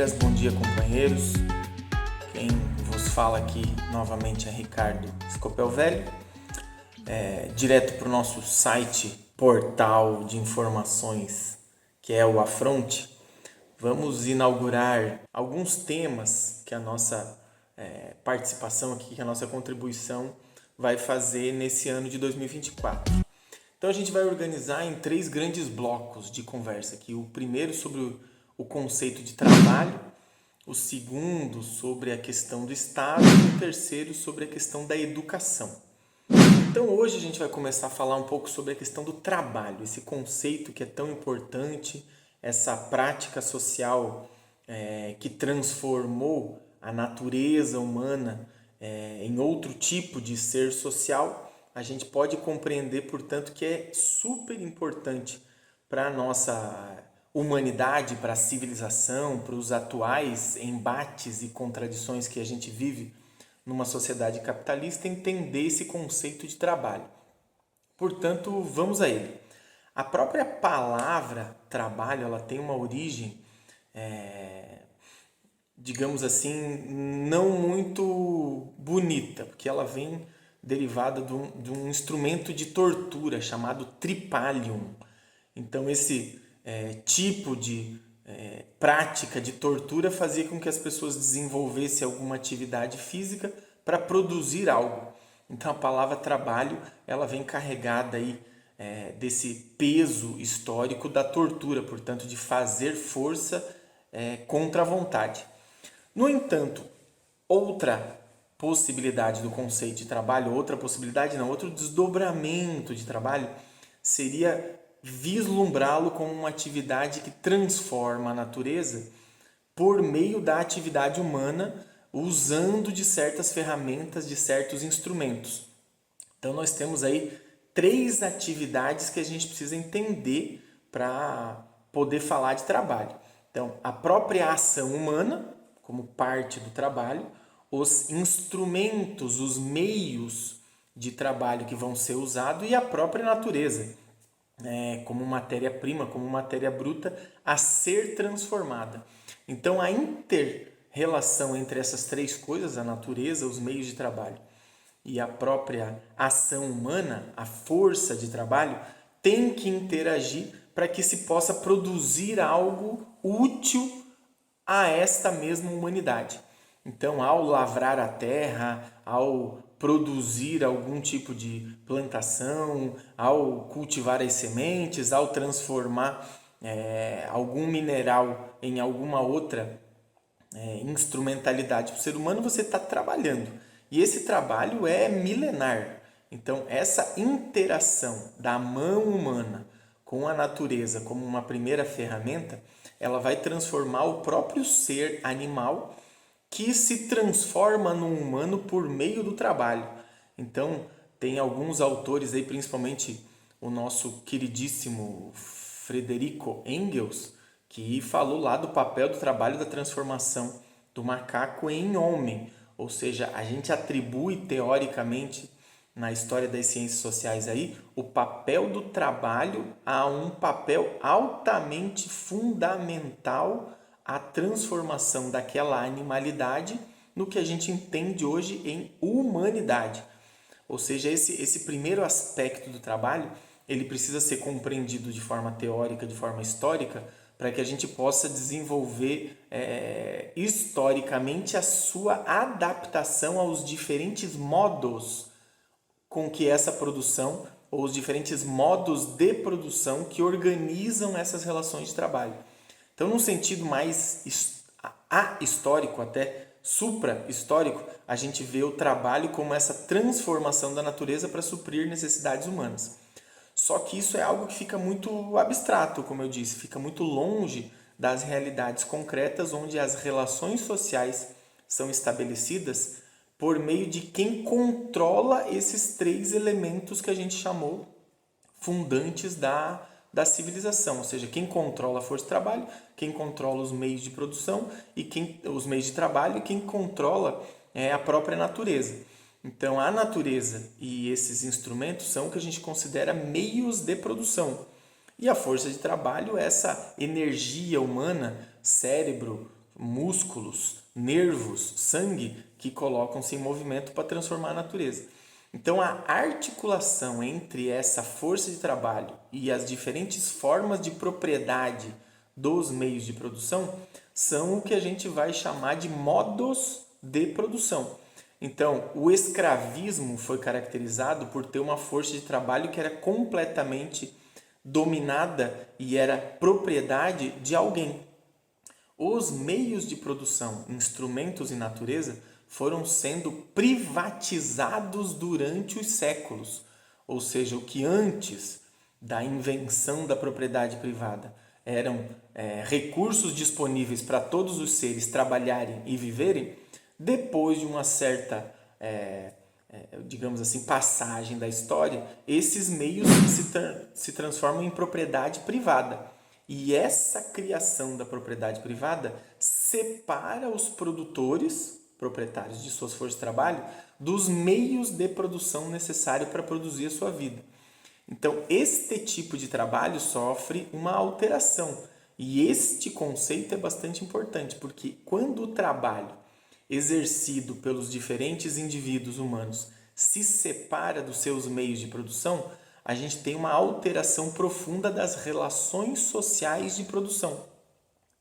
companheiras, bom dia companheiros. Quem vos fala aqui novamente é Ricardo Scopel Velho, direto para o nosso site, portal de informações que é o Afronte. Vamos inaugurar alguns temas que a nossa participação aqui, que a nossa contribuição vai fazer nesse ano de 2024. Então a gente vai organizar em 3 grandes blocos de conversa aqui. O primeiro sobre o conceito de trabalho, o segundo sobre a questão do Estado e o terceiro sobre a questão da educação. Então hoje a gente vai começar a falar um pouco sobre a questão do trabalho, esse conceito que é tão importante, essa prática social que transformou a natureza humana em outro tipo de ser social. A gente pode compreender, portanto, que é super importante para a nossa humanidade, para a civilização, para os atuais embates e contradições que a gente vive numa sociedade capitalista, entender esse conceito de trabalho. Portanto, vamos a ele. A própria palavra trabalho, ela tem uma origem, digamos assim, não muito bonita, porque ela vem derivada de um instrumento de tortura chamado tripalium. Então esse tipo de prática de tortura fazia com que as pessoas desenvolvessem alguma atividade física para produzir algo. Então a palavra trabalho, ela vem carregada aí desse peso histórico da tortura, portanto de fazer força contra a vontade. No entanto, outra possibilidade do conceito de trabalho, outro desdobramento de trabalho seria vislumbrá-lo como uma atividade que transforma a natureza por meio da atividade humana, usando de certas ferramentas, de certos instrumentos. Então nós temos aí 3 atividades que a gente precisa entender para poder falar de trabalho. Então, a própria ação humana, como parte do trabalho, os instrumentos, os meios de trabalho que vão ser usados e a própria natureza, como matéria-prima, como matéria bruta a ser transformada. Então a inter-relação entre essas 3 coisas, a natureza, os meios de trabalho e a própria ação humana, a força de trabalho, tem que interagir para que se possa produzir algo útil a esta mesma humanidade. Então, ao lavrar a terra, ao produzir algum tipo de plantação, ao cultivar as sementes, ao transformar algum mineral em alguma outra instrumentalidade para o ser humano, você está trabalhando. E esse trabalho é milenar. Então, essa interação da mão humana com a natureza como uma primeira ferramenta, ela vai transformar o próprio ser animal que se transforma no humano por meio do trabalho. Então, tem alguns autores aí, principalmente o nosso queridíssimo Frederico Engels, que falou lá do papel do trabalho da transformação do macaco em homem. Ou seja, a gente atribui teoricamente na história das ciências sociais aí o papel do trabalho a um papel altamente fundamental a transformação daquela animalidade no que a gente entende hoje em humanidade. Ou seja, esse primeiro aspecto do trabalho, ele precisa ser compreendido de forma teórica, de forma histórica, para que a gente possa desenvolver historicamente a sua adaptação aos diferentes modos com que essa produção, ou os diferentes modos de produção que organizam essas relações de trabalho. Então, num sentido mais ahistórico, até supra-histórico, a gente vê o trabalho como essa transformação da natureza para suprir necessidades humanas. Só que isso é algo que fica muito abstrato, como eu disse, fica muito longe das realidades concretas onde as relações sociais são estabelecidas por meio de quem controla esses 3 elementos que a gente chamou fundantes da civilização, ou seja, quem controla a força de trabalho, quem controla os meios de produção e os meios de trabalho e quem controla a própria natureza. Então, a natureza e esses instrumentos são o que a gente considera meios de produção. E a força de trabalho é essa energia humana, cérebro, músculos, nervos, sangue que colocam-se em movimento para transformar a natureza. Então, a articulação entre essa força de trabalho e as diferentes formas de propriedade dos meios de produção são o que a gente vai chamar de modos de produção. Então, o escravismo foi caracterizado por ter uma força de trabalho que era completamente dominada e era propriedade de alguém. Os meios de produção, instrumentos e natureza foram sendo privatizados durante os séculos, ou seja, o que antes da invenção da propriedade privada eram recursos disponíveis para todos os seres trabalharem e viverem, depois de uma certa, digamos assim, passagem da história, esses meios se transformam em propriedade privada. E essa criação da propriedade privada separa os produtores, proprietários de suas forças de trabalho, dos meios de produção necessários para produzir a sua vida. Então, este tipo de trabalho sofre uma alteração. E este conceito é bastante importante, porque quando o trabalho exercido pelos diferentes indivíduos humanos se separa dos seus meios de produção, a gente tem uma alteração profunda das relações sociais de produção.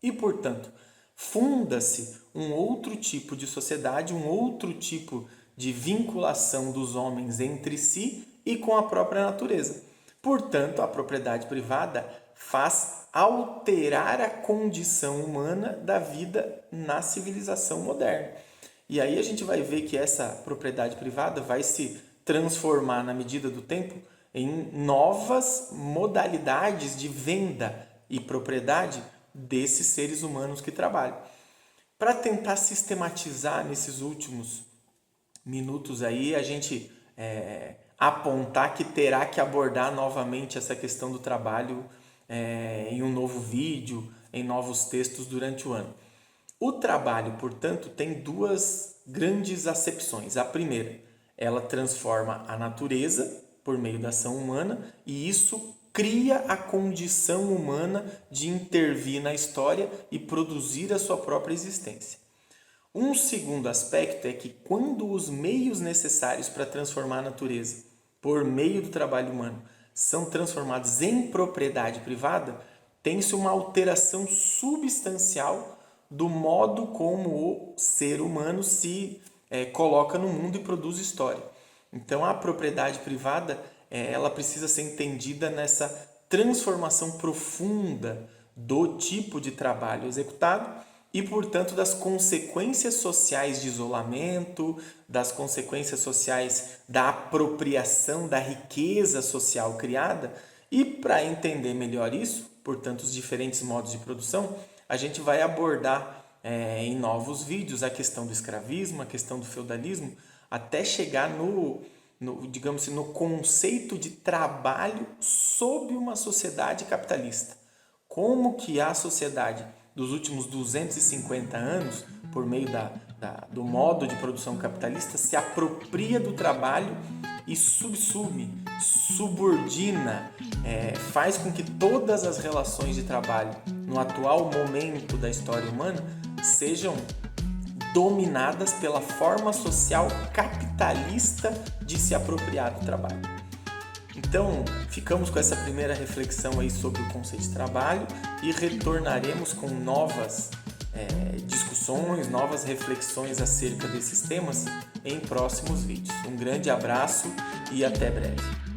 E, portanto, funda-se um outro tipo de sociedade, um outro tipo de vinculação dos homens entre si e com a própria natureza. Portanto, a propriedade privada faz alterar a condição humana da vida na civilização moderna. E aí a gente vai ver que essa propriedade privada vai se transformar na medida do tempo em novas modalidades de venda e propriedade desses seres humanos que trabalham. Para tentar sistematizar nesses últimos minutos aí, a gente apontar que terá que abordar novamente essa questão do trabalho em um novo vídeo, em novos textos durante o ano. O trabalho, portanto, tem duas grandes acepções. A primeira, ela transforma a natureza por meio da ação humana e isso cria a condição humana de intervir na história e produzir a sua própria existência. Um segundo aspecto é que quando os meios necessários para transformar a natureza por meio do trabalho humano são transformados em propriedade privada, tem-se uma alteração substancial do modo como o ser humano se coloca no mundo e produz história. Então, a propriedade privada ela precisa ser entendida nessa transformação profunda do tipo de trabalho executado e, portanto, das consequências sociais de isolamento, das consequências sociais da apropriação da riqueza social criada. E, para entender melhor isso, portanto, os diferentes modos de produção, a gente vai abordar em novos vídeos a questão do escravismo, a questão do feudalismo, até chegar digamos assim, no conceito de trabalho sob uma sociedade capitalista. Como que a sociedade dos últimos 250 anos, por meio do modo de produção capitalista, se apropria do trabalho e subordina, faz com que todas as relações de trabalho no atual momento da história humana sejam dominadas pela forma social capitalista de se apropriar do trabalho. Então, ficamos com essa primeira reflexão aí sobre o conceito de trabalho e retornaremos com novas discussões, novas reflexões acerca desses temas em próximos vídeos. Um grande abraço e até breve.